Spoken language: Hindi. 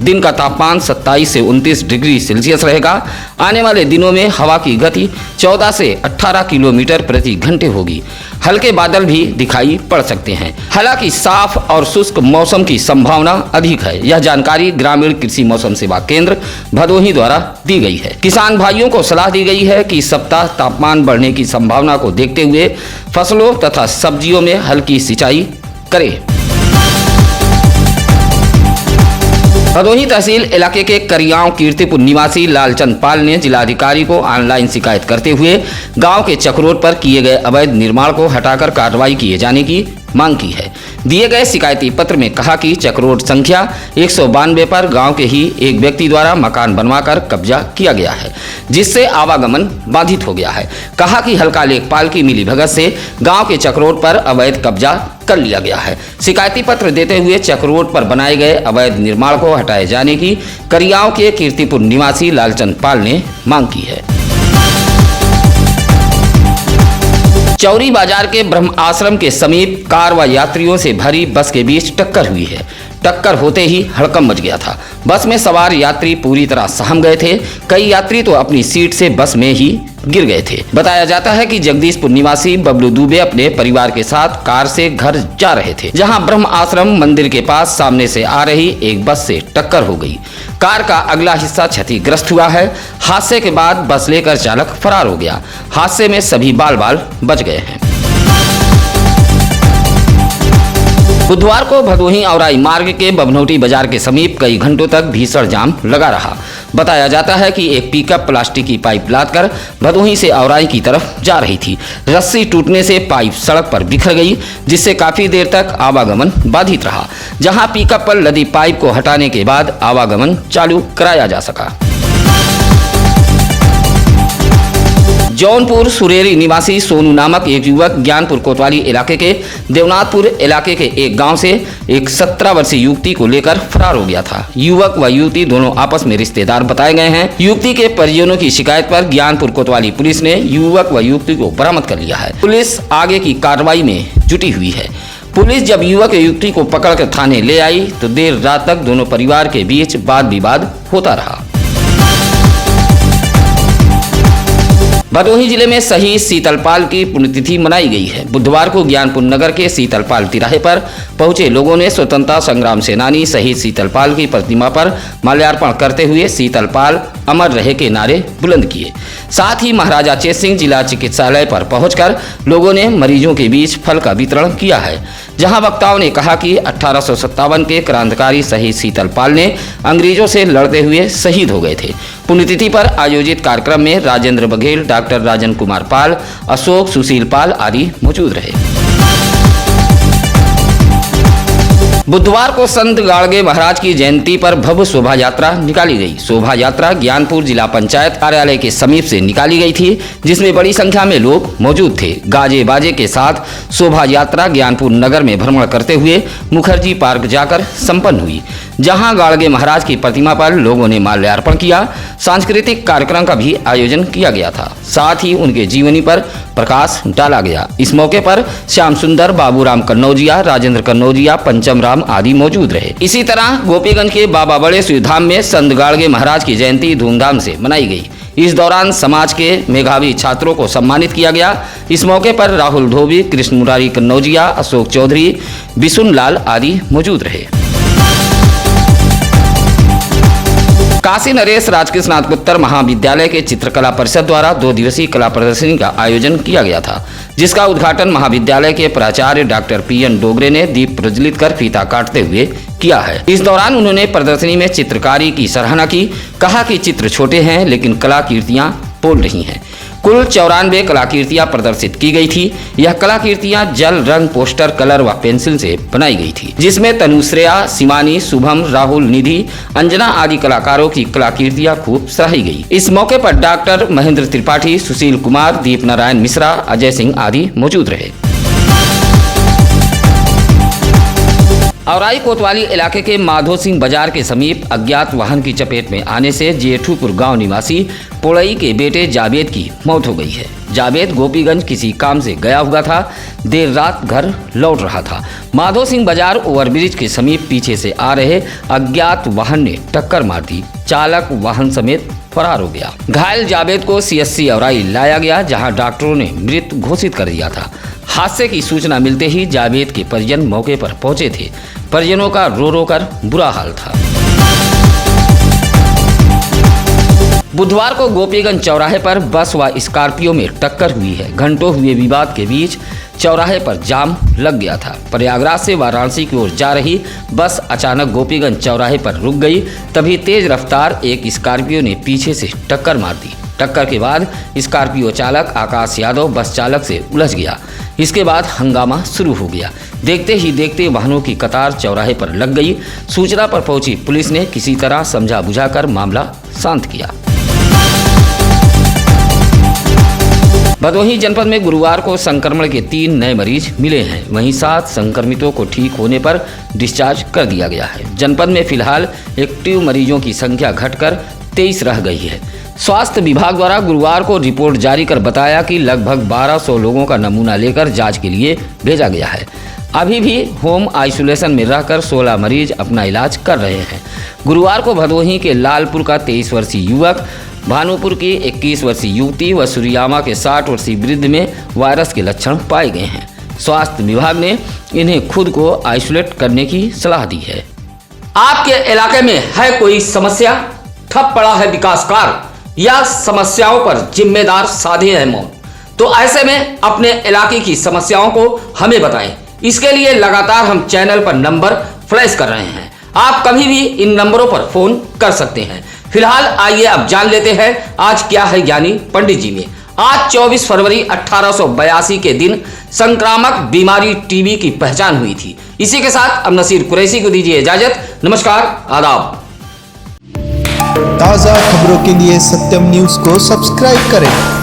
दिन का तापमान 27 से 29 डिग्री सेल्सियस रहेगा। आने वाले दिनों में हवा की गति 14 से 18 किलोमीटर प्रति घंटे होगी। हल्के बादल भी दिखाई पड़ सकते हैं। हालांकि साफ और शुष्क मौसम की संभावना अधिक है। यह जानकारी ग्रामीण कृषि मौसम सेवा केंद्र भदोही द्वारा दी गई है। किसान भाइयों को सलाह दी गई है कि इस सप्ताह तापमान बढ़ने की संभावना को देखते हुए फसलों तथा सब्जियों में हल्की सिंचाई करें। भदोही तहसील इलाके के करियाव कीर्तिपुर निवासी लालचंद पाल ने जिलाधिकारी को ऑनलाइन शिकायत करते हुए गांव के चक्रोड पर किए गए अवैध निर्माण को हटाकर कार्रवाई किए जाने की मांग की है। दिए गए शिकायती पत्र में कहा कि चक्रोड संख्या 192 पर गांव के ही एक व्यक्ति द्वारा मकान बनवाकर कब्जा किया गया है, जिससे आवागमन बाधित हो गया है। कहा कि हल्का लेखपाल की मिलीभगत से गांव के चक्रोड पर अवैध कब्जा कर लिया गया है। शिकायती पत्र देते हुए चक्रोड पर बनाए गए अवैध निर्माण को हटाए जाने की करियाव के कीर्तिपुर निवासी लालचंद पाल ने मांग की है। चौरी बाजार के ब्रह्म आश्रम के समीप कार व यात्रियों से भरी बस के बीच टक्कर हुई है। टक्कर होते ही हड़कंप मच गया था। बस में सवार यात्री पूरी तरह सहम गए थे। कई यात्री तो अपनी सीट से बस में ही गिर गए थे। बताया जाता है कि जगदीशपुर निवासी बबलू दुबे अपने परिवार के साथ कार से घर जा रहे थे, जहां ब्रह्म आश्रम मंदिर के पास सामने से आ रही एक बस से टक्कर हो गई। कार का अगला हिस्सा क्षतिग्रस्त हुआ है। हादसे के बाद बस लेकर चालक फरार हो गया। हादसे में सभी बाल बाल बच गए हैं। बुधवार को भदोही औराई मार्ग के बभनौटी बाजार के समीप कई घंटों तक भीषण जाम लगा रहा। बताया जाता है कि एक पिकअप प्लास्टिक की पाइप लादकर भदोही से औराई की तरफ जा रही थी। रस्सी टूटने से पाइप सड़क पर बिखर गई, जिससे काफी देर तक आवागमन बाधित रहा। जहां पिकअप पर लदी पाइप को हटाने के बाद आवागमन चालू कराया जा सका। जौनपुर सुरेरी निवासी सोनू नामक एक युवक ज्ञानपुर कोतवाली इलाके के देवनाथपुर इलाके के एक गांव से एक 17 वर्षीय युवती को लेकर फरार हो गया था। युवक व युवती दोनों आपस में रिश्तेदार बताए गए हैं। युवती के परिजनों की शिकायत पर ज्ञानपुर कोतवाली पुलिस ने युवक व युवती को बरामद कर लिया है। पुलिस आगे की कार्रवाई में जुटी हुई है। पुलिस जब युवक युवती को पकड़कर थाने ले आई तो देर रात तक दोनों परिवार के बीच वाद विवाद होता रहा। भदोही जिले में शहीद शीतलपाल की पुण्यतिथि मनाई गई है। बुधवार को ज्ञानपुर नगर के शीतलपाल तिराहे पर पहुंचे लोगों ने स्वतंत्रता संग्राम सेनानी शहीद शीतलपाल की प्रतिमा पर माल्यार्पण करते हुए शीतलपाल अमर रहे के नारे बुलंद किए। साथ ही महाराजा चेत सिंह जिला चिकित्सालय पर पहुंचकर लोगों ने मरीजों के बीच फल का वितरण किया है। जहां वक्ताओं ने कहा कि 1857 के क्रांतिकारी शहीद शीतलपाल ने अंग्रेजों से लड़ते हुए शहीद हो गए थे। पुण्यतिथि पर आयोजित कार्यक्रम में राजेंद्र बघेल, डॉक्टर राजन कुमार पाल, अशोक सुशील पाल आदि मौजूद रहे। बुधवार को संत गाड़गे महाराज की जयंती पर भव्य शोभा यात्रा निकाली गई। शोभा यात्रा ज्ञानपुर जिला पंचायत कार्यालय के समीप से निकाली गई थी, जिसमें बड़ी संख्या में लोग मौजूद थे। गाजे बाजे के साथ शोभा यात्रा ज्ञानपुर नगर में भ्रमण करते हुए मुखर्जी पार्क जाकर संपन्न हुई, जहां गाड़गे महाराज की प्रतिमा पर लोगों ने माल्यार्पण किया। सांस्कृतिक कार्यक्रम का भी आयोजन किया गया था। साथ ही उनके जीवनी पर प्रकाश डाला गया। इस मौके पर श्याम सुंदर, बाबूराम कन्नौजिया, राजेंद्र कन्नौजिया, पंचम राम आदि मौजूद रहे। इसी तरह गोपीगंज के बाबा बड़े शिवधाम में संत गाड़गे महाराज की जयंती धूमधाम से मनाई गई। इस दौरान समाज के मेधावी छात्रों को सम्मानित किया गया। इस मौके पर राहुल धोबी, कृष्ण मुरारी कन्नौजिया, अशोक चौधरी, बिशुन लाल आदि मौजूद रहे। काशी नरेश राजकीय स्नातकोत्तर महाविद्यालय के चित्रकला परिषद द्वारा 2 दिवसीय कला प्रदर्शनी का आयोजन किया गया था, जिसका उद्घाटन महाविद्यालय के प्राचार्य डॉक्टर पीएन डोगरे ने दीप प्रज्वलित कर फीता काटते हुए किया है। इस दौरान उन्होंने प्रदर्शनी में चित्रकारी की सराहना की। कहा कि चित्र छोटे हैं लेकिन कलाकृतियां बोल रही हैं। कुल 94 कलाकृतियां प्रदर्शित की गई थी। यह कलाकृतियां जल, रंग, पोस्टर, कलर व पेंसिल से बनाई गई थी, जिसमें तनुश्रेया, शिवानी, शुभम, राहुल, निधि, अंजना आदि कलाकारों की कलाकृतियां खूब सराही गई। इस मौके पर डॉक्टर महेंद्र त्रिपाठी, सुशील कुमार, दीप नारायण मिश्रा, अजय सिंह आदि मौजूद रहे। औराई कोतवाली इलाके के माधो सिंह बाजार के समीप अज्ञात वाहन की चपेट में आने से जेठूपुर गांव निवासी पोड़ई के बेटे जावेद की मौत हो गई है। जावेद गोपीगंज किसी काम से गया हुआ था, देर रात घर लौट रहा था। माधो सिंह बाजार ओवरब्रिज के समीप पीछे से आ रहे अज्ञात वाहन ने टक्कर मार दी। चालक वाहन समेत फरार हो गया। घायल जावेद को सीएससी औराई लाया गया, जहां डॉक्टरों ने मृत घोषित कर दिया था। हादसे की सूचना मिलते ही जावेद के परिजन मौके पर पहुंचे थे। परिजनों का रो रो कर बुरा हाल था। बुधवार को गोपीगंज चौराहे पर बस व स्कॉर्पियो में टक्कर हुई है। घंटों हुए विवाद के बीच चौराहे पर जाम लग गया था। प्रयागराज से वाराणसी की ओर जा रही बस अचानक गोपीगंज चौराहे पर रुक गई। तभी तेज रफ्तार एक स्कॉर्पियो ने पीछे से टक्कर मार दी। टक्कर के बाद स्कॉर्पियो चालक आकाश यादव बस चालक से उलझ गया। इसके बाद हंगामा शुरू हो गया। देखते ही देखते वाहनों की कतार चौराहे पर लग गई। सूचना पर पहुंची पुलिस ने किसी तरह समझा बुझाकर मामला शांत किया। भदोही जनपद में गुरुवार को संक्रमण के 3 नए मरीज मिले हैं। वहीं 7 संक्रमितों को ठीक होने पर डिस्चार्ज कर दिया गया है। जनपद में फिलहाल एक्टिव मरीजों की संख्या घटकर 23 रह गई है। स्वास्थ्य विभाग द्वारा गुरुवार को रिपोर्ट जारी कर बताया कि लगभग 1200 लोगों का नमूना लेकर जांच के लिए भेजा गया है। अभी भी होम आइसोलेशन में रहकर 16 मरीज अपना इलाज कर रहे हैं। गुरुवार को भदोही के लालपुर का 23 वर्षीय युवक, भानुपुर की 21 वर्षीय युवती व सूर्यामा के 60 वर्षीय वृद्ध में वायरस के लक्षण पाए गए हैं। स्वास्थ्य विभाग ने इन्हें खुद को आइसोलेट करने की सलाह दी है। आपके इलाके में है कोई समस्या, ठप पड़ा है विकास कार्य या समस्याओं पर जिम्मेदार साधे है मौन, तो ऐसे में अपने इलाके की समस्याओं को हमें बताएं। इसके लिए लगातार हम चैनल पर नंबर फ्लैश कर रहे हैं। आप कभी भी इन नंबरों पर फोन कर सकते हैं। फिलहाल आइए अब जान लेते हैं आज क्या है ज्ञानी पंडित जी में। आज 24 फरवरी 1882 के दिन संक्रामक बीमारी टीबी की पहचान हुई थी। इसी के साथ अब नसीर कुरैशी को दीजिए इजाजत। नमस्कार, आदाब। ताज़ा खबरों के लिए सत्यम न्यूज़ को सब्सक्राइब करें